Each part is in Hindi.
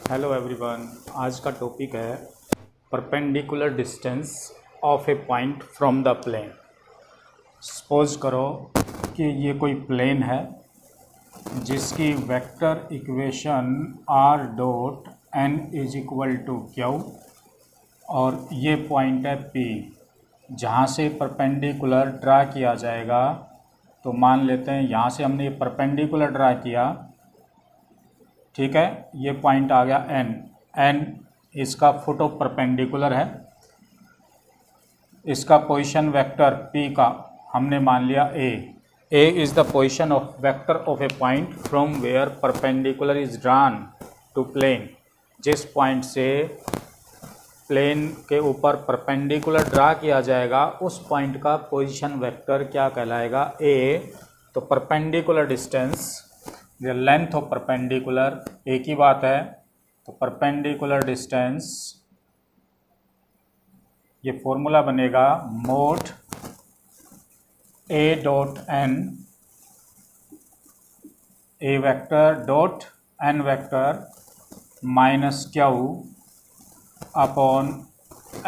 हेलो एवरीवन, आज का टॉपिक है perpendicular distance of a point from the plane. Suppose करो कि ये कोई प्लेन है जिसकी vector equation r dot n is equal to q और ये पॉइंट है P जहाँ से परपेंडिकुलर ड्रा किया जाएगा। तो मान लेते हैं यहाँ से हमने ये परपेंडिकुलर ड्रा किया, ठीक है। ये पॉइंट आ गया n इसका फुट ऑफ परपेंडिकुलर है। इसका पोजीशन वेक्टर p का हमने मान लिया a is the position of vector of a point from where perpendicular is drawn to plane. जिस पॉइंट से प्लेन के ऊपर परपेंडिकुलर ड्रा किया जाएगा उस पॉइंट का पोजीशन वेक्टर क्या कहलाएगा, a। तो perpendicular distance, the length of perpendicular, एक ही बात है। तो परपेंडिकुलर डिस्टेंस, ये फॉर्मूला बनेगा mod a dot n, a vector dot n vector minus q upon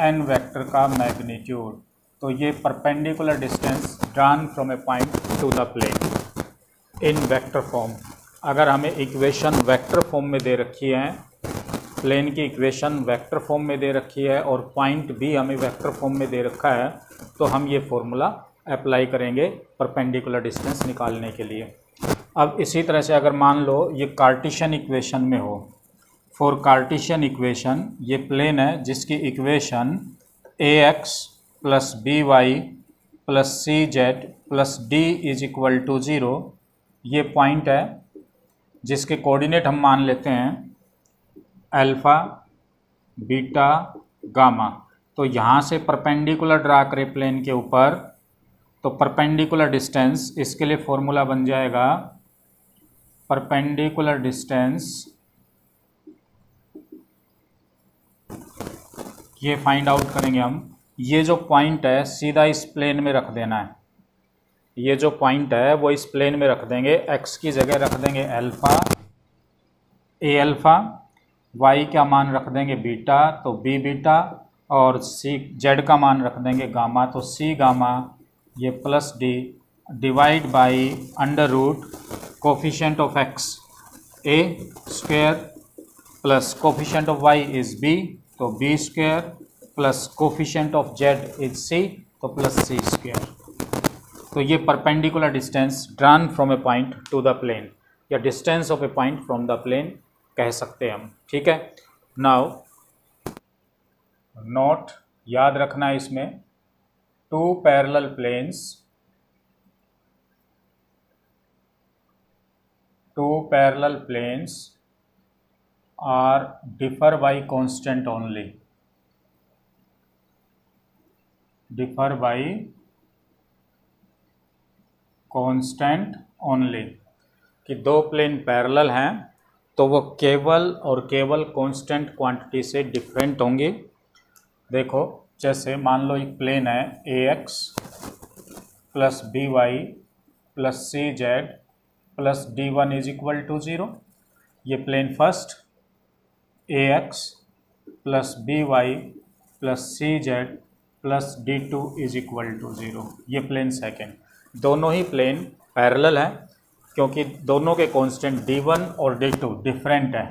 n vector का मैग्नीट्यूड। तो ये perpendicular distance drawn from a point to the plane in vector form. अगर हमें इक्वेशन वेक्टर फॉर्म में दे रखी है, प्लेन की इक्वेशन वेक्टर फॉर्म में दे रखी है और पॉइंट भी हमें वेक्टर फॉर्म में दे रखा है, तो हम ये फॉर्मूला अप्लाई करेंगे परपेंडिकुलर डिस्टेंस निकालने के लिए। अब इसी तरह से अगर मान लो ये कार्टेशियन इक्वेशन में हो, फॉर कार्टेशियन इक्वेशन, ये प्लेन है जिसकी equation ax plus by plus cz plus d is equal to 0। ये पॉइंट है जिसके कोऑर्डिनेट हम मान लेते हैं अल्फ़ा, बीटा, गामा। तो यहाँ से परपेंडिकुलर ड्रा करें प्लेन के ऊपर, तो परपेंडिकुलर डिस्टेंस, इसके लिए फॉर्मूला बन जाएगा परपेंडिकुलर डिस्टेंस, ये फाइंड आउट करेंगे हम। ये जो पॉइंट है सीधा इस प्लेन में रख देना है। ये जो पॉइंट है वो इस प्लेन में रख देंगे, x की जगह रख देंगे अल्फ़ा, a अल्फ़ा, y का मान रख देंगे बीटा, तो b बीटा, और z का मान रख देंगे गामा, तो c गामा, ये plus d divide by under root coefficient of x a square plus coefficient of y is b, तो b square plus coefficient of z is c, तो प्लस c स्क्वायर। तो ये perpendicular distance drawn from a point to the plane, या distance of a point from the plane कह सकते हैं हम, ठीक है। नाउ नोट याद रखना है इसमें, two parallel planes are differ by constant only, differ by constant only, कि दो प्लेन पैरेलल हैं तो वो केवल और केवल कांस्टेंट क्वांटिटी से डिफरेंट होंगे। देखो, जैसे मान लो एक प्लेन है ax plus by plus cz plus d1 is equal to 0। ये plane first, ax plus by plus cz plus d2 is equal to 0। ये प्लेन सेकेंड। दोनों ही प्लेन पैरेलल हैं क्योंकि दोनों के कांस्टेंट d1 और d2 डिफरेंट हैं,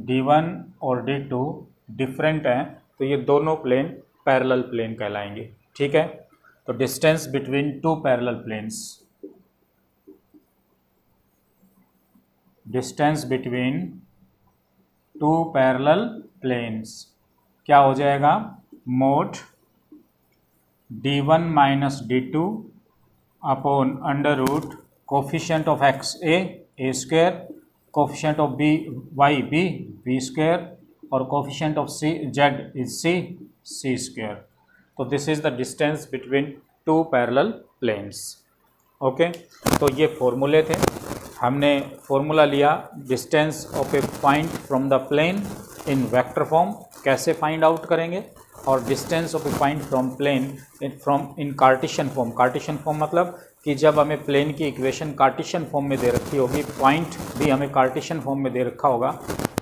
d1 और d2 डिफरेंट हैं, तो ये दोनों प्लेन पैरेलल प्लेन कहलाएंगे, ठीक है। तो distance between two parallel planes, distance between two parallel planes क्या हो जाएगा, mod d1 minus d2 upon under root coefficient of x a square, coefficient of y b square, और coefficient of z is c square. तो this is the distance between two parallel planes, okay. तो ये फॉर्मूले थे, हमने फॉर्मूला लिया distance of a point from the plane in vector form, कैसे फाइंड आउट करेंगे, और distance of a point from plane in Cartesian form. Cartesian form मतलब कि जब हमें प्लेन की इक्वेशन कार्टेशियन फॉर्म में दे रखी होगी, पॉइंट भी हमें कार्टेशियन फॉर्म में दे रखा होगा,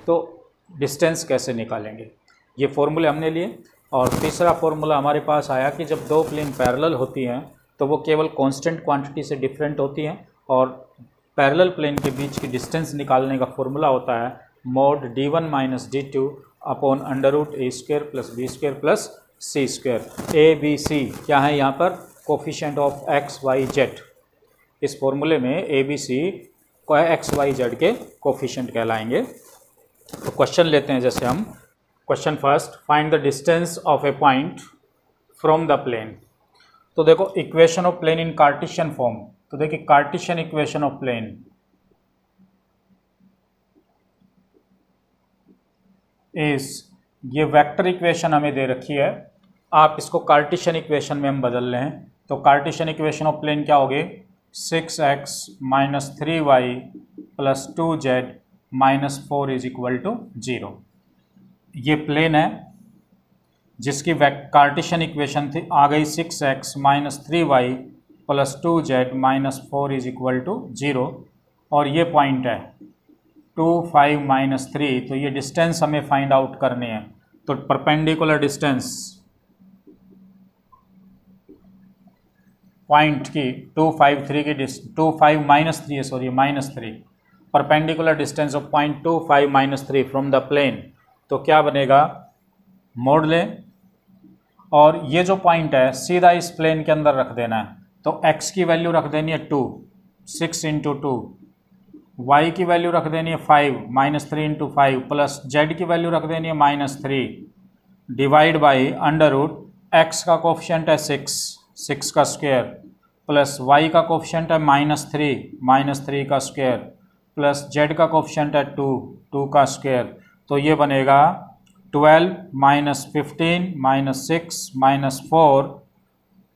तो डिस्टेंस कैसे निकालेंगे, ये फॉर्मूले हमने लिए। और तीसरा फॉर्मूला हमारे पास आया कि जब दो प्लेन पैरेलल होती हैं तो वो केवल कांस्टेंट क्वांटिटी से डिफरेंट होती हैं, और पैरेलल प्लेन के बीच की डिस्टेंस निकालने का फॉर्मूला होता है mod d1 minus d2 upon √a² plus b² plus c²। A B C क्या है यहाँ पर, coefficient of x y z। इस फॉर्मूले में ए बी सी को एक्स वाई जेड के कोफिशिएंट कहलाएंगे। तो क्वेश्चन लेते हैं, जैसे हम question first, find the distance of a point from the plane. तो देखो equation of plane in Cartesian form, तो देखिए कार्टेशियन इक्वेशन ऑफ प्लेन इस, ये वेक्टर इक्वेशन हमें दे रखी है, आप इसको कार्टेशियन इक्वेशन में हम बदल लें तो कार्टेशियन इक्वेशन ऑफ प्लेन क्या होगी, 6x minus 3y plus 2z minus 4 is equal to 0। ये प्लेन है जिसकी कार्टेशियन इक्वेशन थी, आ गई 6x minus 3y plus 2z minus 4 is equal to 0, और ये पॉइंट है 2 5 माइनस 3। तो ये डिस्टेंस हमें फाइंड आउट करनी है। तो परपेंडिकुलर डिस्टेंस पॉइंट की 2 5 3 की 2 5 माइनस 3 है, sorry minus 3, perpendicular distance of point 2 5 minus 3 from the plane. तो क्या बनेगा, मोड़ लें और ये जो पॉइंट है सीधा इस प्लेन के अंदर रख देना है। तो x की वैल्यू रख देनी है 2, 6 इंटू 2, y की वैल्यू रख देनी है 5 माइनस 3 इंटू 5 प्लस z की वैल्यू रख देनी है minus 3 divide by under root x का कोफिशिएंट है 6 का स्क्वायर प्लस y का कोफिशिएंट है माइनस 3 का स्क्वायर प्लस z का कोफिशिएंट है 2 का स्क्वायर। तो ये बनेगा 12 minus 15 minus 6 minus 4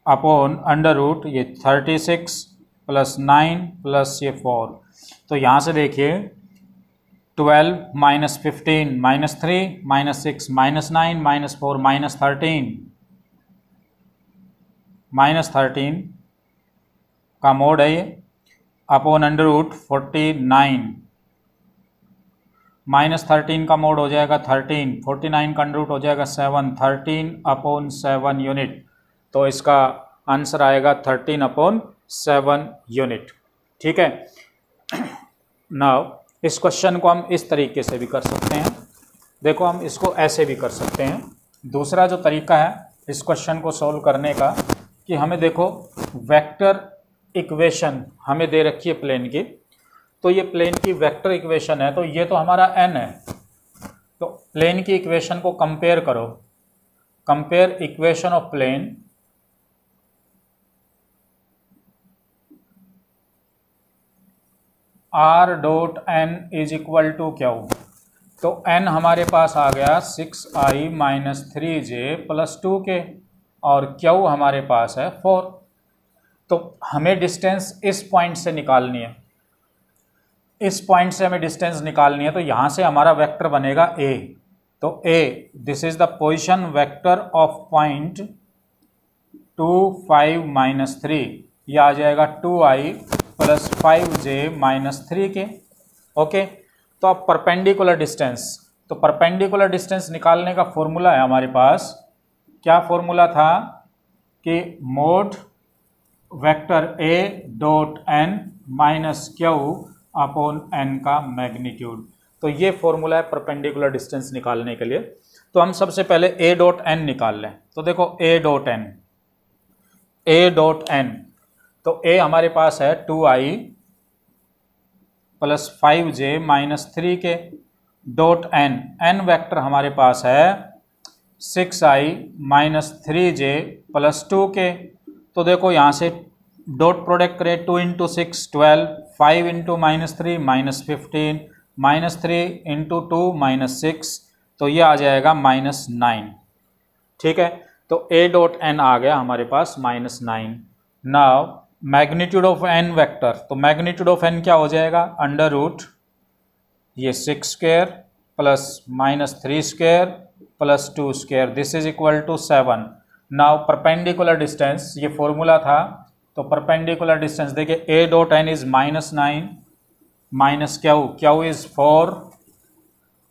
upon under root ये 36 प्लस 9 प्लस ये 4। तो यहाँ से देखिए 12 minus 15 minus 3 minus 6 minus 9 minus 4 minus 13 का मोड है ये, अपॉन अंडर रूट 49 माइनस 13 का मोड हो जाएगा 13, 49 का अंडर रूट हो जाएगा 7, 13 अपॉन 7 यूनिट। तो इसका आंसर आएगा 13 अपॉन 7 यूनिट। ठीक है, नाउ इस क्वेश्चन को हम इस तरीके से भी कर सकते हैं। देखो हम इसको ऐसे भी कर सकते हैं। दूसरा जो तरीका है इस क्वेश्चन को सॉल्व करने का, कि हमें देखो वेक्टर इक्वेशन हमें दे रखी है प्लेन की, तो ये प्लेन की वेक्टर इक्वेशन है, तो ये तो हमारा n है। तो प्लेन की इक्वेशन को कंपेयर करो, compare equation of plane r dot n is equal to क्या हो, तो n हमारे पास आ गया 6i minus 3j plus 2k और q हमारे पास है 4। तो हमें डिस्टेंस इस पॉइंट से निकालनी है, इस पॉइंट से हमें डिस्टेंस निकालनी है। तो यहाँ से हमारा वेक्टर बनेगा a। तो a this is the position vector of point 2 5 minus 3, यह आ जाएगा 2i plus 5j minus 3k। Okay, तो अब परपेंडिकुलर डिस्टेंस, तो परपेंडिकुलर डिस्टेंस निकालने का फॉर्मूला है हमारे पास, क्या फॉर्मूला था कि mod vector a dot n minus q upon n का मैग्नीट्यूड। तो ये फॉर्मूला है परपेंडिकुलर डिस्टेंस निकालने के लिए। तो हम सबसे पहले a डॉट n निकाल लें। तो देखो a डॉट n, तो a हमारे पास है 2i plus 5j minus 3k dot n vector हमारे पास है 6i minus 3j plus 2k। तो देखो यहाँ से डॉट प्रोडक्ट करें, 2 into 6 12, 5 into minus 3 minus 15, minus 3 into 2 minus 6, तो ये आ जाएगा माइनस 9। ठीक है, तो a डॉट n आ गया हमारे पास minus 9। Now magnitude of n vector, तो मैग्नीट्यूड ऑफ n क्या हो जाएगा, अंडर रूट ये 6 square plus minus 3 square plus 2 square, this is equal to 7। Now perpendicular distance, ये फॉर्मूला था, तो परपेंडिकुलर डिस्टेंस देखिए a dot n is minus 9 minus q is 4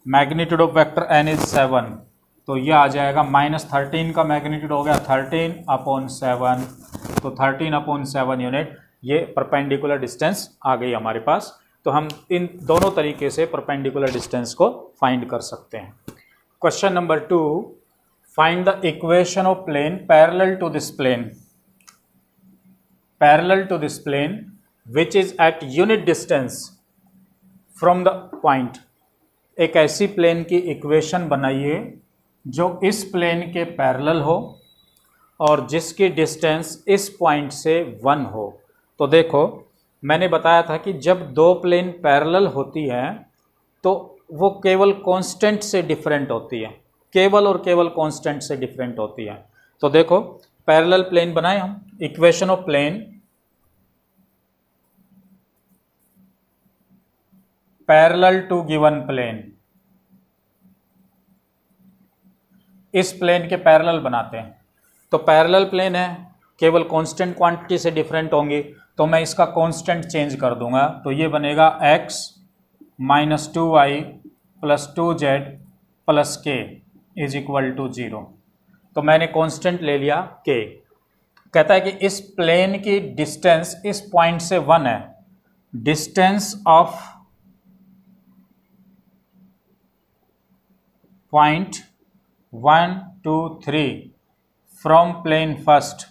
magnitude of vector n is 7, तो ये आ जाएगा -13 का मैग्नीट्यूड हो गया 13/7, तो 13/7 यूनिट, ये परपेंडिकुलर डिस्टेंस आ गई हमारे पास। तो हम इन दोनों तरीके से परपेंडिकुलर डिस्टेंस को फाइंड कर सकते हैं। Question number 2, find the equation of plane parallel to this plane, parallel to this plane which is at unit distance from the point. एक ऐसी प्लेन की इक्वेशन बनाइए जो इस प्लेन के पैरेलल हो और जिसकी डिस्टेंस इस पॉइंट से 1 हो। तो देखो मैंने बताया था कि जब दो प्लेन पैरेलल होती हैं तो वो केवल कांस्टेंट से डिफरेंट होती है, केवल और केवल कांस्टेंट से डिफरेंट होती है। तो देखो पैरेलल प्लेन बनाए हम, equation of plane parallel to given plane, इस प्लेन के पैरेलल बनाते हैं। तो पैरेलल प्लेन है, केवल कांस्टेंट क्वांटिटी से डिफरेंट होंगी, तो मैं इसका कांस्टेंट चेंज कर दूंगा, तो ये बनेगा x - 2y + 2z + k = 0। तो मैंने कांस्टेंट ले लिया k। कहता है कि इस प्लेन की डिस्टेंस इस पॉइंट से 1 है, distance of point 1 2 3 from plane first,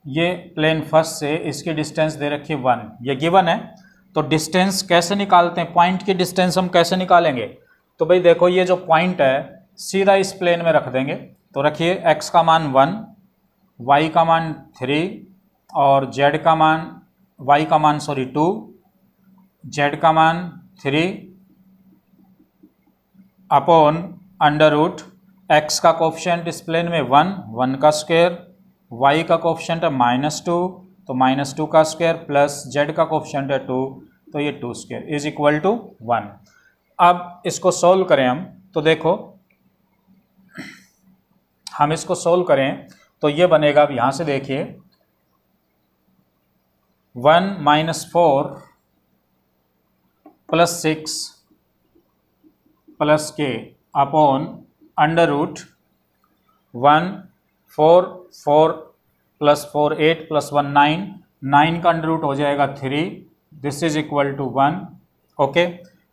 ये प्लेन फर्स्ट से इसकी डिस्टेंस दे रखी 1, ये गिवन है। तो डिस्टेंस कैसे निकालते हैं, पॉइंट की डिस्टेंस हम कैसे निकालेंगे? तो भाई देखो ये जो पॉइंट है सीधा इस प्लेन में रख देंगे। तो रखिए x का मान 1, y का मान 3 और z का मान y का मान 2, z का मान 3 अपॉन √x का कोफिशिएंट इस प्लेन में 1 का स्क्वायर, y का कोफिशिएंट है -2 तो -2 का स्क्वायर प्लस z का कोफिशिएंट है 2 तो ये 2 स्क्वायर = 1। अब इसको सोल्व करें हम, तो देखो हम इसको सोल्व करें तो ये बनेगा, अब यहाँ से देखिए 1 - 4 + 6 + k अपॉन √1 4 4 + 4 8 + 1 9, 9 का अंडर रूट हो जाएगा 3, this is equal to 1। Okay,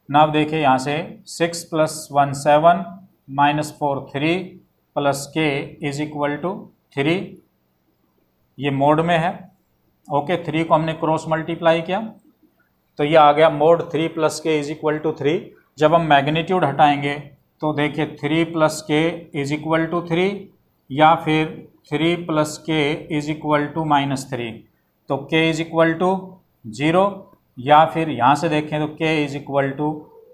now देखिए यहाँ से 6 + 1 7 -4 3 + k = 3, ये मोड में है। ओके, 3 को हमने क्रॉस मल्टीप्लाई किया तो ये आ गया मोड 3 + k = 3। जब हम मैग्नीट्यूड हटाएंगे तो देखिए 3 + k = 3 या फिर 3 + k = -3, तो k = 0 या फिर यहाँ से देखें तो k =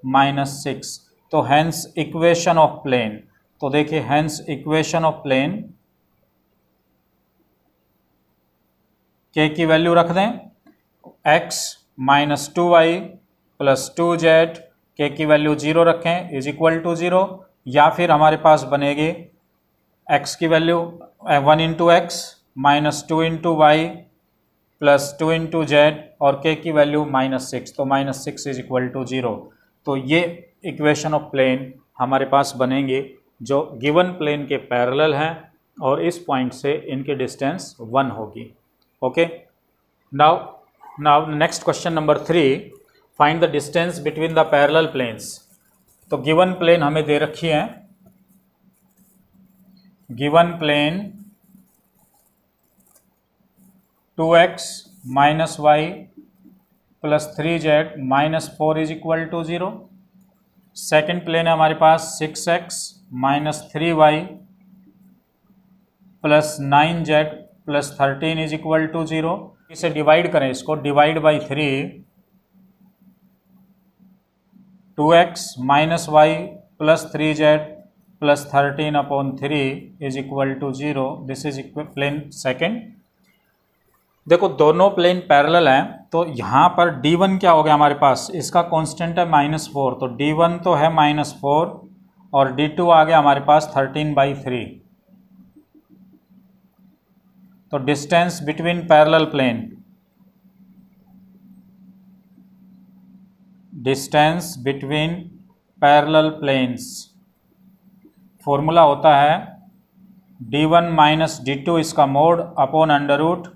-6। तो हेंस इक्वेशन ऑफ प्लेन, तो देखिए hence equation of plane k की वैल्यू रख दें x - 2y + 2z, k की वैल्यू 0 रखें = 0, या फिर हमारे पास बनेगी x की वैल्यू 1 × x -2 × y + 2 × z और k की वैल्यू -6, तो -6 = 0। तो ये इक्वेशन ऑफ प्लेन हमारे पास बनेंगे जो गिवन प्लेन के पैरेलल हैं और इस पॉइंट से इनकी डिस्टेंस 1 होगी। Okay, now next question number 3, find the distance between the parallel planes. तो गिवन प्लेन हमें दे रखी है, given plane 2x - y + 3z - 4 = 0। Second plane है हमारे पास 6x - 3y + 9z + 13 = 0। इसे डिवाइड करें, इसको divide by 3, 2x - y + 3z + 13/3 = 0, this is plane second. देखो दोनों प्लेन पैरेलल हैं तो यहाँ पर d1 क्या हो गया हमारे पास, इसका कांस्टेंट है -4, तो d1 तो है -4 और d2 आ गया हमारे पास 13/3। तो distance between parallel plane, distance between parallel planes, formula होता है d1 माइनस d2 इसका mod upon under root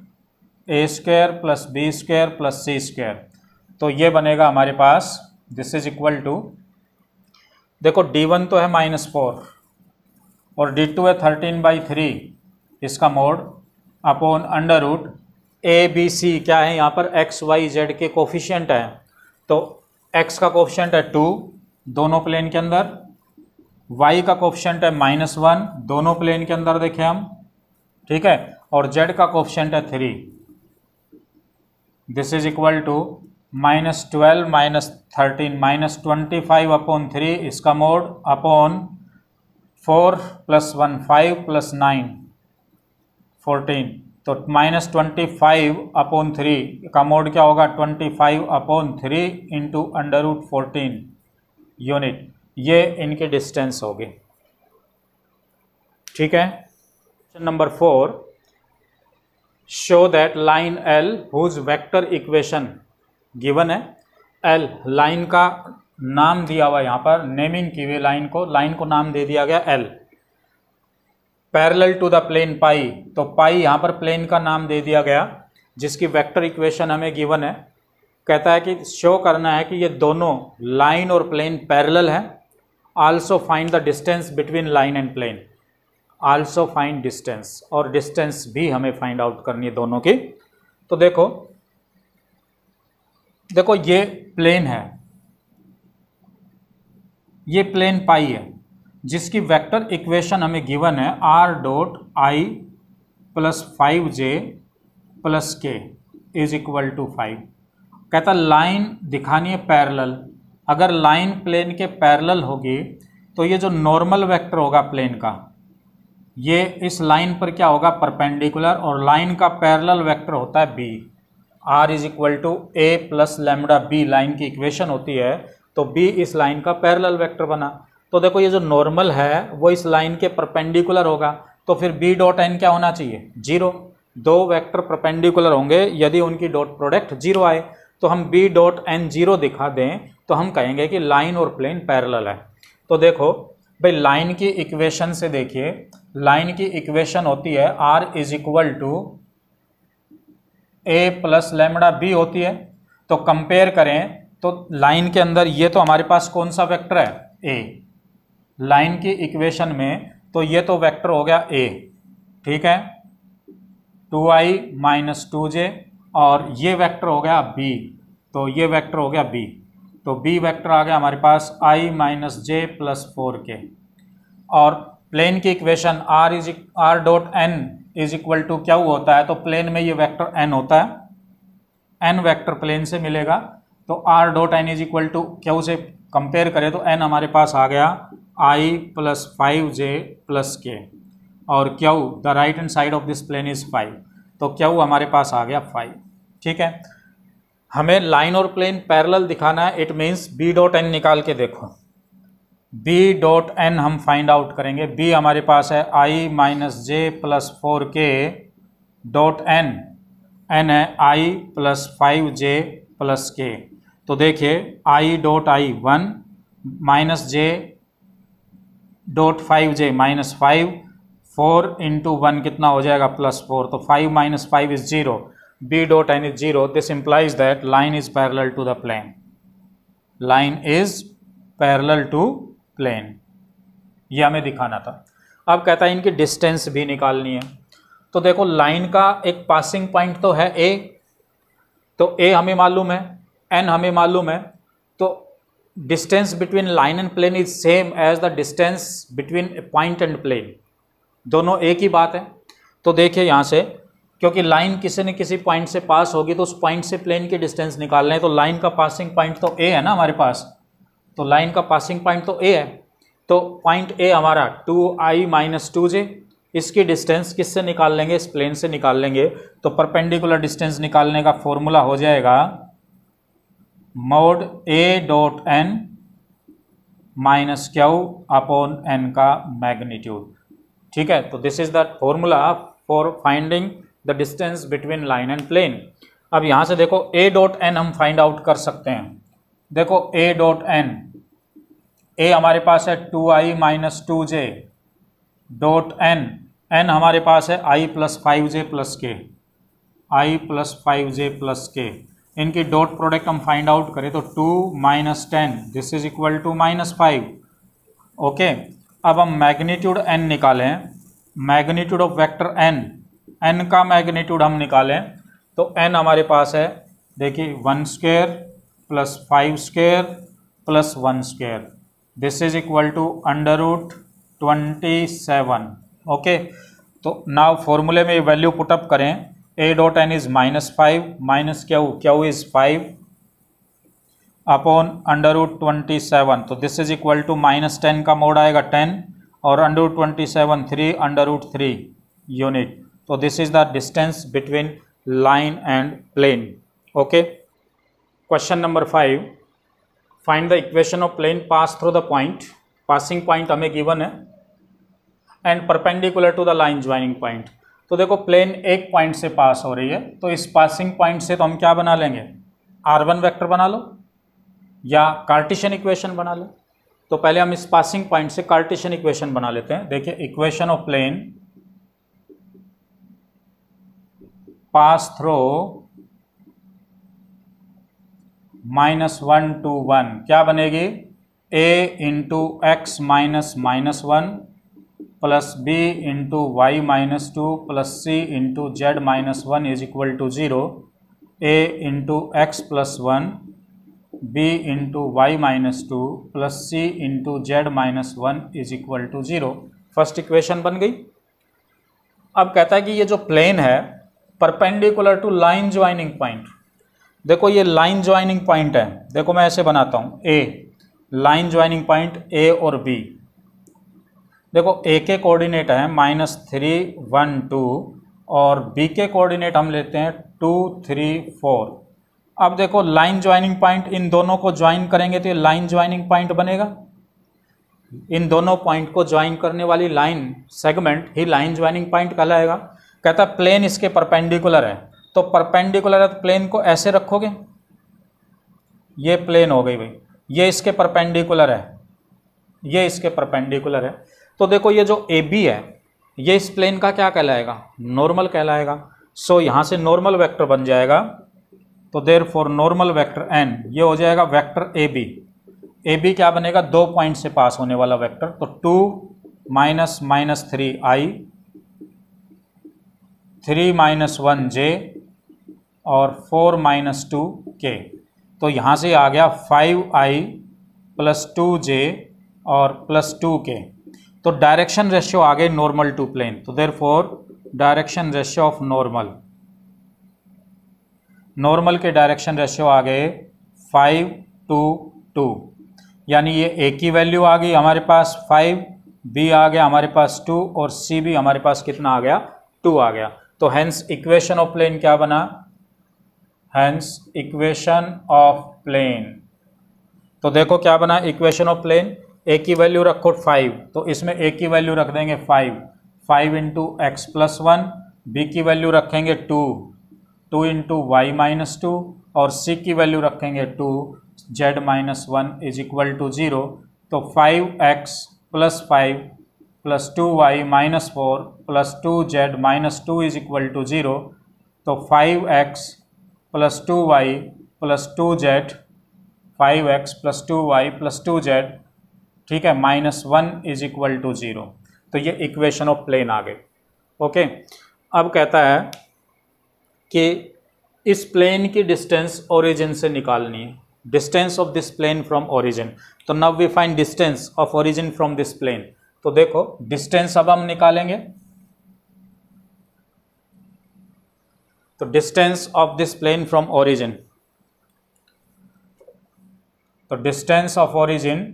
A square plus B square plus C square. तो ये बनेगा हमारे पास, दिस इज इक्वल टू, देखो d1 तो है -4 और d2 है 13/3 इसका mod upon under root A B C, क्या है यहाँ पर x y z के कोफिशिएंट हैं, तो x का कोफिशिएंट है 2 दोनों प्लेन के अंदर, y का कोफिशिएंट है -1 दोनों प्लेन के अंदर देखें हम, ठीक है, और z का कोफिशिएंट है 3। This is equal to -12 -13 -25 upon 3 इसका मोड अपॉन 4 + 1 5 + 9 14, तो -25 अपॉन 3 का मोड क्या होगा 25 upon 3 into under root 14 unit, ये इनके डिस्टेंस होगी, ठीक है। Question number 4, show that line L whose vector equation given है। L लाइन का नाम दिया हुआ, यहाँ पर नेमिंग की हुई लाइन को नाम दे दिया गया L, parallel to the plane pi, तो पाई यहाँ पर प्लेन का नाम दे दिया गया, जिसकी वेक्टर इक्वेशन हमें गिवन है। कहता है कि शो करना है कि ये दोनों लाइन और प्लेन पैरेलल है। Also find the distance between line and plane, also find distance, और डिस्टेंस भी हमें फाइंड आउट करनी है दोनों की। तो देखो ये प्लेन है, ये प्लेन पाई है, जिसकी वेक्टर इक्वेशन हमें गिवन है r.i + 5j + k is equal to 5। कहता लाइन दिखानी है पैरेलल, अगर लाइन प्लेन के पैरेलल होगी तो ये जो नॉर्मल वेक्टर होगा प्लेन का, ये इस लाइन पर क्या होगा परपेंडिकुलर, और लाइन का पैरेलल वेक्टर होता है b, r is equal to a + λb line की इक्वेशन होती है, तो b इस लाइन का पैरेलल वेक्टर बना। तो देखो ये जो नॉर्मल है वो इस लाइन के परपेंडिकुलर होगा, तो फिर b.n क्या होना चाहिए 0, दो वेक्टर परपेंडिकुलर होंगे यदि उनकी डॉट प्रोडक्ट 0 आए, तो हम b.n 0 दिखा दें तो हम कहेंगे कि लाइन और प्लेन पैरेलल है। तो देखो भाई लाइन की इक्वेशन से देखिए, लाइन की इक्वेशन होती है r is equal to a + λb होती है। तो कंपेयर करें तो लाइन के अंदर ये तो हमारे पास कौन सा वेक्टर है a, लाइन की इक्वेशन में तो ये तो वेक्टर हो गया a, ठीक है, 2i - 2j, और ये वेक्टर हो गया b, तो ये वेक्टर हो गया b, तो b वेक्टर आ गया हमारे पास i - j + 4k। और प्लेन की equation r.n is equal to क्या होता है, तो प्लेन में ये वेक्टर n होता है, n वेक्टर प्लेन से मिलेगा, तो r.n is equal to Q से कंपेयर करें तो n हमारे पास आ गया i + 5j + k, और Q the right hand side of this plane is 5, तो क्यू हमारे पास आ गया 5, ठीक है। हमें लाइन और प्लेन पैरेलल दिखाना है, इट मीन्स b.n निकाल के देखो, b.n हम फाइंड आउट करेंगे, b हमारे पास है i - j + 4k .n, n है i + 5j + k, तो देखिए i.i 1 - j .5j -5, 4 × 1 कितना हो जाएगा +4, तो 5 - 5 is 0, b.n is 0, this implies that line is parallel to the plane, line is parallel to plane, ये हमें दिखाना था। अब कहता है इनकी डिस्टेंस भी निकालनी है। तो देखो लाइन का एक पासिंग पॉइंट तो है a, तो a हमें मालूम है, n हमें मालूम है, तो distance between line and plane is same as the distance between point and plane, दोनों एक ही बात है। तो देखिए यहाँ से, क्योंकि लाइन किसी न किसी पॉइंट से पास होगी तो उस पॉइंट से प्लेन की डिस्टेंस निकालना है, तो लाइन का पासिंग पॉइंट तो a है ना हमारे पास, तो लाइन का पासिंग पॉइंट तो a है, तो पॉइंट a हमारा 2i - 2j, इसकी डिस्टेंस किससे निकाल लेंगे, इस प्लेन से निकाल लेंगे, तो परपेंडिकुलर डिस्टेंस निकालने का फॉर्मूला हो जाएगा mod a.n - q upon n का मैग्नीट्यूड, ठीक है। तो this is the formula for finding the distance between line and plane. अब यहाँ से देखो a.n हम फाइंड आउट कर सकते हैं, देखो a डॉट n, a हमारे पास है 2i minus 2j dot n, n हमारे पास है i plus 5j plus k, i plus 5j plus k। इनकी डॉट प्रोडक्ट हम फाइंड आउट करें तो 2 minus 10 this is equal to minus 5। Okay, अब हम मैग्नीट्यूड n निकालें, magnitude of vector n, n का मैग्नीट्यूड हम निकालें तो n हमारे पास है, देखिए 1 square plus 5 square plus 1 square, this is equal to under root 27। Okay, तो नाउ फॉर्मूले में वैल्यू पुटअप करें, a dot n is minus 5 minus Q is 5 upon under root 27, तो this is equal to minus 10 का मोड आएगा 10 और under root 27 3 under root 3 unit, तो this is the distance between line and plane. Okay, question number 5, find the equation of plane pass through the point, passing point हमें गिवन है and perpendicular to the line joining point. तो देखो प्लेन एक पॉइंट से पास हो रही है, तो इस पासिंग पॉइंट से तो हम क्या बना लेंगे, r1 वेक्टर बना लो या कार्टेशियन इक्वेशन बना लो। तो पहले हम इस पासिंग पॉइंट से कार्टेशियन इक्वेशन बना लेते हैं। देखिए equation of plane pass through -1 to 1 क्या बनेगी, a into X minus minus 1 plus b into Y minus 2 plus c into Z minus 1 is equal to 0, a into X plus 1 b into Y minus 2 plus c into Z minus 1 is equal to 0। First equation बन गई। अब कहता है कि ये जो प्लेन है perpendicular to line joining point, देखो ये लाइन ज्वाइनिंग पॉइंट है, देखो मैं ऐसे बनाता हूँ, a line joining point a और b, देखो a के कोऑर्डिनेट है -3 1 2 और b के कोऑर्डिनेट हम लेते हैं 2 3 4। अब देखो लाइन ज्वाइनिंग पॉइंट, इन दोनों को ज्वाइन करेंगे तो ये लाइन ज्वाइनिंग पॉइंट बनेगा, इन दोनों पॉइंट को ज्वाइन करने वाली लाइन सेगमेंट ही लाइन ज्वाइनिंग पॉइंट कहलाएगा। कहता है प्लेन इसके परपेंडिकुलर है, तो परपेंडिकुलर है तो प्लेन को ऐसे रखोगे, ये प्लेन हो गई भाई, ये इसके परपेंडिकुलर है, ये इसके परपेंडिकुलर है। तो देखो ये जो ए बी है ये इस प्लेन का क्या कहलाएगा, नॉर्मल कहलाएगा। सो यहाँ से नॉर्मल वेक्टर बन जाएगा, तो देयरफॉर नॉर्मल वेक्टर n ये हो जाएगा vector A B. A B क्या बनेगा, दो पॉइंट से पास होने वाला वेक्टर, तो 2 minus minus 3i 3 minus 1j और 4 माइनस 2k, तो यहाँ से आ गया 5i प्लस 2j और प्लस 2k। तो डायरेक्शन रेशियो आ गई नॉर्मल टू प्लेन, तो therefore direction ratio of normal, normal के डायरेक्शन रेशियो आ गए 5 to 2, यानी ये a की वैल्यू आ गई हमारे पास 5, b आ गया हमारे पास 2 और c भी हमारे पास कितना आ गया, 2 आ गया। तो हेंस इक्वेशन ऑफ प्लेन क्या बना, हेंस इक्वेशन ऑफ प्लेन, तो देखो क्या बना इक्वेशन ऑफ प्लेन, a की वैल्यू रखो 5, तो इसमें a की वैल्यू रख देंगे 5 इंटू एक्स प्लस 1, b की वैल्यू रखेंगे 2 इंटू वाई माइनस 2 और c की वैल्यू रखेंगे 2 Z minus 1 is equal to 0। तो 5x plus 5 plus 2y minus 4 plus 2z minus 2 is equal to 0। तो 5x plus 2y plus 2z, 5x plus 2y plus 2z, ठीक है, -1 इज इक्वल टू 0। तो ये इक्वेशन ऑफ प्लेन आ गई। ओके, अब कहता है कि इस प्लेन की डिस्टेंस ओरिजिन से निकालनी है, distance of this plane from origin. तो now we find distance of origin from this plane. तो देखो डिस्टेंस अब हम निकालेंगे, तो distance of this plane from origin, तो distance of origin,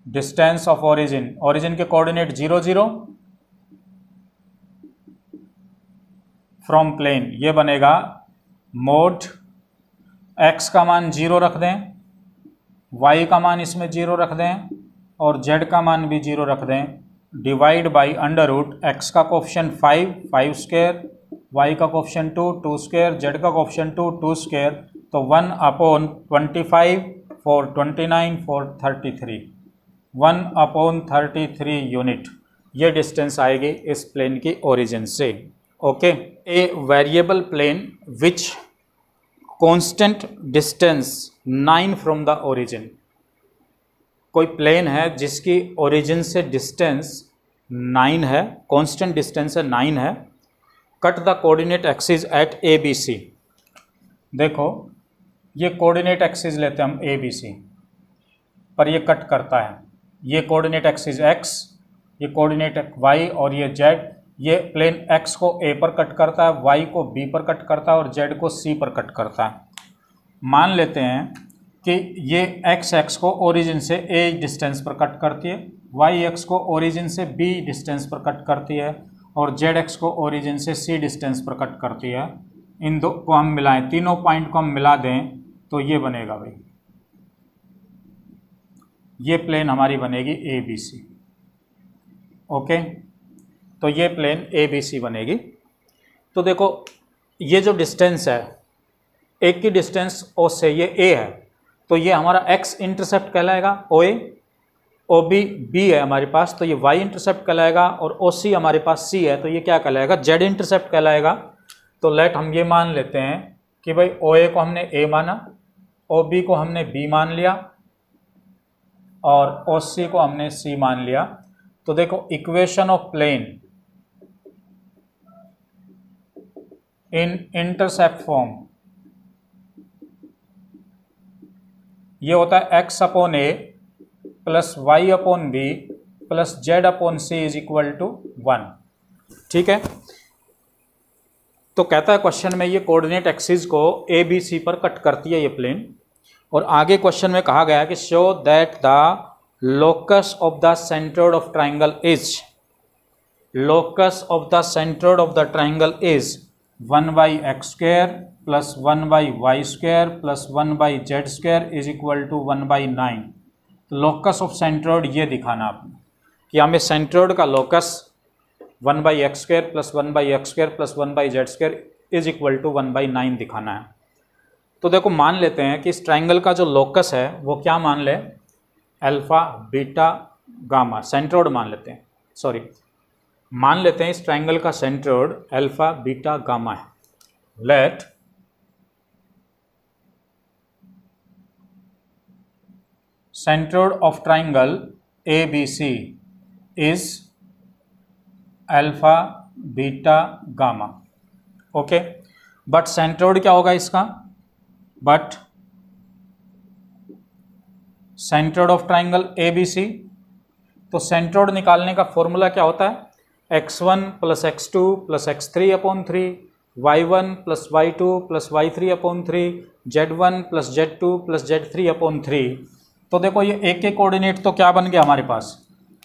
distance of origin, origin के कोऑर्डिनेट 0 0 फ्रॉम प्लेन, ये बनेगा मोड x का मान 0 रख दें, y का मान इसमें 0 रख दें और z का मान भी 0 रख दें, divide by under root x का कोफिशिएंट 5 स्क्वायर, y का कोफिशिएंट 2, 2 स्क्वायर, z का कोफिशिएंट 2, 2 स्क्वायर, तो 1/25 for 29 for 33, 1/33 यूनिट ये डिस्टेंस आएगी इस प्लेन की ओरिजिन से। Okay, a variable plane which constant distance 9 from the origin, कोई प्लेन है जिसकी ओरिजिन से डिस्टेंस 9 है, कांस्टेंट डिस्टेंस है 9 है, cut the coordinate axis at A B C. देखो ये कोऑर्डिनेट एक्सिस लेते हैं हम ए बी सी, पर ये कट करता है, ये कोऑर्डिनेट एक्सिस x, ये कोऑर्डिनेट y और ये z, ये प्लेन x को a पर कट करता है, y को b पर कट करता है और z को c पर कट करता है। मान लेते हैं कि ये x को ओरिजिन से a डिस्टेंस पर कट करती है, y को ओरिजिन से b डिस्टेंस पर कट करती है और z को ओरिजिन से c डिस्टेंस पर कट करती है। इन दो को हम मिलाएं, तीनों पॉइंट को हम मिला दें तो ये बनेगा भाई, ये प्लेन हमारी बनेगी ए बी सी। ओके, तो ये प्लेन ए बी सी बनेगी। तो देखो ये जो डिस्टेंस है, एक की डिस्टेंस ओ से ये ए है, तो ये हमारा एक्स इंटरसेप्ट कहलाएगा ओ ए, ओ बी बी है हमारे पास तो ये वाई इंटरसेप्ट कहलाएगा, और ओ सी हमारे पास सी है तो ये क्या कहलाएगा, जेड इंटरसेप्ट कहलाएगा। तो लेट हम ये मान लेते हैं कि भाई ओ ए को हमने ए माना, ओ बी को हमने बी मान लिया और ओ सी को हमने सी मान लिया। तो देखो equation of plane in intercept form ये होता है x upon A plus Y upon B plus Z upon C is equal to 1। ठीक है, तो कहता है क्वेश्चन में ये कोऑर्डिनेट एक्सिस को ए बी सी पर कट करती है ये प्लेन, और आगे क्वेश्चन में कहा गया है कि show that the locus of the centroid of triangle is, locus of the centroid of the triangle is 1/x² plus 1/y² plus 1/z² is equal to 1/9। तो लोकस ऑफ सेंट्रोइड ये दिखाना आपने कि हमें सेंट्रोइड का locus 1/x² plus 1/x² plus 1/z² is equal to 1/9 दिखाना है। तो देखो मान लेते हैं कि इस ट्राइंगल का जो लोकस है वो क्या मान ले, अल्फा बीटा गामा, सेंट्रोइड मान लेते हैं, सॉरी मान लेते हैं इस ट्राइंगल का सेंट्रोइड अल्फा बीटा गामा है। Let centroid of triangle A B C is alpha beta gamma. Okay, but centroid क्या होगा इसका, but centroid of triangle A B C, तो सेंट्रोइड निकालने का फॉर्मूला क्या होता है, x1 plus x2 plus x3 upon 3, y1 plus y2 plus y3 upon 3, z1 plus z2 plus z3 upon 3। तो देखो ये ए के कोऑर्डिनेट तो क्या बन गया हमारे पास,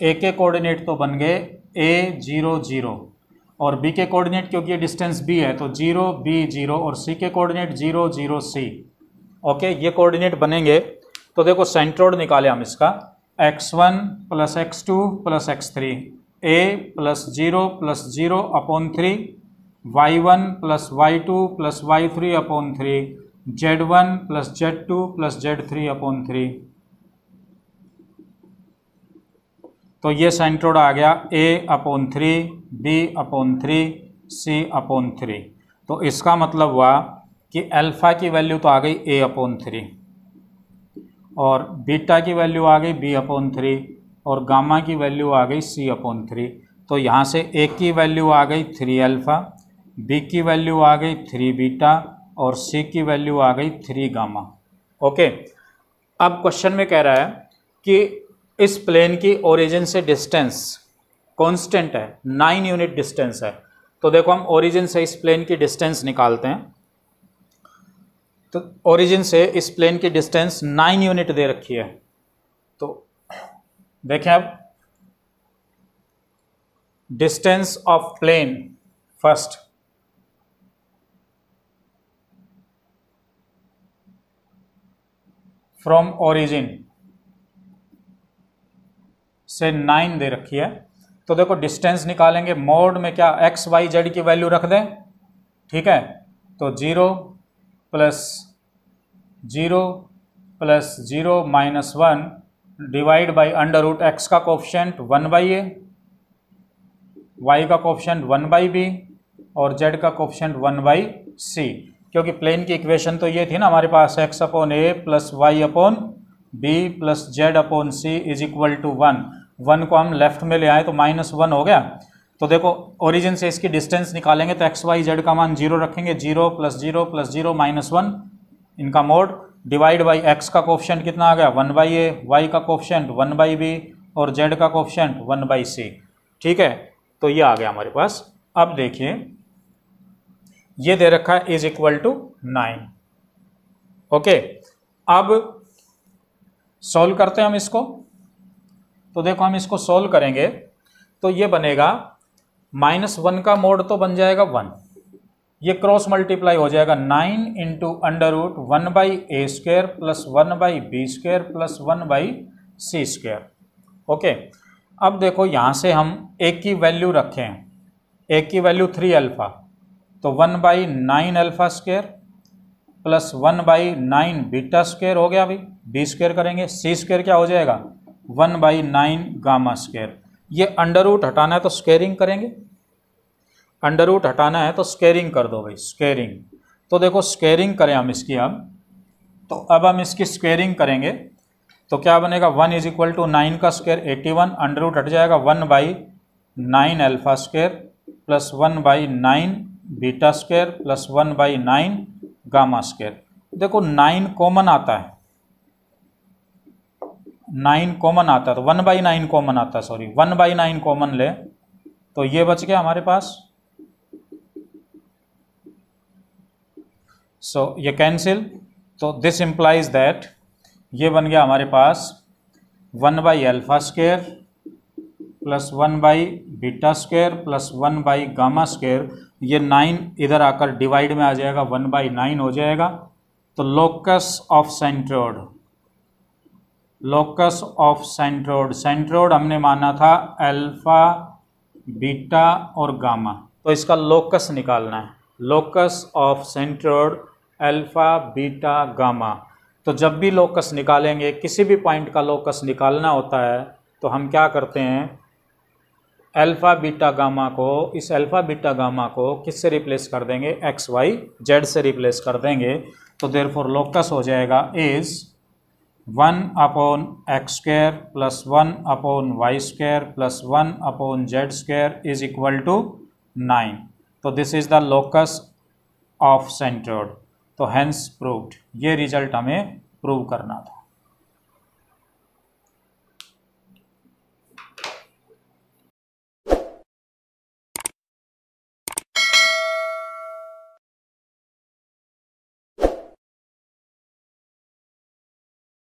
ए के कोऑर्डिनेट तो बन गए a 0 0 और b के कोऑर्डिनेट क्योंकि ये डिस्टेंस b है तो 0 b 0 और c के कोऑर्डिनेट 0 0 c। ओके, ये कोऑर्डिनेट बनेंगे। तो देखो सेंट्रोइड निकाले हम इसका, x1 plus x2 plus x3, a plus 0 upon 3, y1 plus y2 plus y3 upon 3, z1 plus z2 plus z3 upon 3। तो ये सेंट्रोइड आ गया a upon 3, b upon 3, c upon 3। तो इसका मतलब हुआ कि अल्फा की वैल्यू तो आ गई a अपॉन 3 और बीटा की वैल्यू आ गई b अपॉन 3 और गामा की वैल्यू आ गई c अपॉन 3। तो यहाँ से a की वैल्यू आ गई 3 अल्फा, b की वैल्यू आ गई 3 बीटा और c की वैल्यू आ गई 3 गामा। ओके, अब क्वेश्चन में कह रहा है कि इस प्लेन की ओरिजिन से डिस्टेंस कांस्टेंट है, 9 यूनिट डिस्टेंस है। तो देखो हम ओरिजिन से इस प्लेन की डिस्टेंस निकालते हैं। तो ओरिजिन से इस प्लेन की डिस्टेंस 9 यूनिट दे रखी है। तो देखें अब distance of plane first, from origin से 9 दे रखी है। तो देखो डिस्टेंस निकालेंगे, मोड में क्या x y z की वैल्यू रख दें, ठीक है, तो 0 plus 0 plus 0 minus 1 divide by under root X का कोफिशिएंट 1/a, वाई का कोफिशिएंट 1/b और जेड का कोफिशिएंट 1/c। क्योंकि प्लेन की इक्वेशन तो ये थी ना हमारे पास, x upon a plus Y upon b plus Z upon c is equal to 1। 1 को हम लेफ्ट में ले आए तो -1 हो गया। तो देखो ओरिजिन से इसकी डिस्टेंस निकालेंगे तो एक्स वाई जेड का मान 0 रखेंगे, 0 प्लस 0 प्लस 0 -1 इनका मोड डिवाइड बाई एक्स का कोफिशिएंट कितना आ गया 1/a, वाई का कोफिशिएंट 1/b और जेड का कोफिशिएंट 1/c। ठीक है, तो ये आ गया हमारे पास। अब देखिए ये दे रखा है इज इक्वल टू 9। ओके, अब सॉल्व करते हैं हम इसको। तो देखो हम इसको सॉल्व करेंगे तो ये बनेगा -1 का मोड तो बन जाएगा 1, ये क्रॉस मल्टीप्लाई हो जाएगा 9 into under root 1/a² plus 1/b² plus 1/c²। Okay, अब देखो यहाँ से हम एक की वैल्यू रखें, एक की वैल्यू 3 अल्फा, तो 1/9 अल्फा² प्लस 1/9 बीटा² हो गया। अभी b² करेंगे, c² क्या हो जाएगा 1/9 गामा²। ये अंडर रूट हटाना है तो स्क्वेयरिंग करेंगे, अंडर रूट हटाना है तो स्क्वेयरिंग कर दो भाई, स्क्वेयरिंग। तो देखो स्क्वेयरिंग करें हम इसकी अब, तो अब हम इसकी स्क्वेयरिंग करेंगे तो क्या बनेगा 1 इज इक्वल टू 9 का स्क्वायर 81, अंडर रूट हट जाएगा 1/9 अल्फा² प्लस 1/9 बीटा² प्लस 1/9 गामा²। देखो 9 कॉमन आता है, 9 कॉमन आता है तो 1/9 कॉमन आता है, सॉरी 1/9 कॉमन ले तो ये बच गया हमारे पास। सो ये कैंसिल, तो दिस इम्प्लाइज दैट ये बन गया हमारे पास 1/α² प्लस 1/β² प्लस 1/γ²। ये 9 इधर आकर डिवाइड में आ जाएगा, 1/9 हो जाएगा। तो locus of centroid, locus of centroid, centroid हमने माना था अल्फा बीटा और गामा, तो इसका लोकस निकालना है, locus of centroid alpha beta gamma. तो जब भी लोकस निकालेंगे, किसी भी पॉइंट का लोकस निकालना होता है तो हम क्या करते हैं, अल्फा बीटा गामा को, इस अल्फा बीटा गामा को किससे रिप्लेस कर देंगे, एक्स वाई जेड से रिप्लेस कर देंगे। तो देयरफॉर लोकस हो जाएगा is 1/x² plus 1/y² plus 1/z² is equal to 9। तो this is the locus of centroid. तो हेंस प्रूव्ड, ये रिजल्ट हमें प्रूव करना था।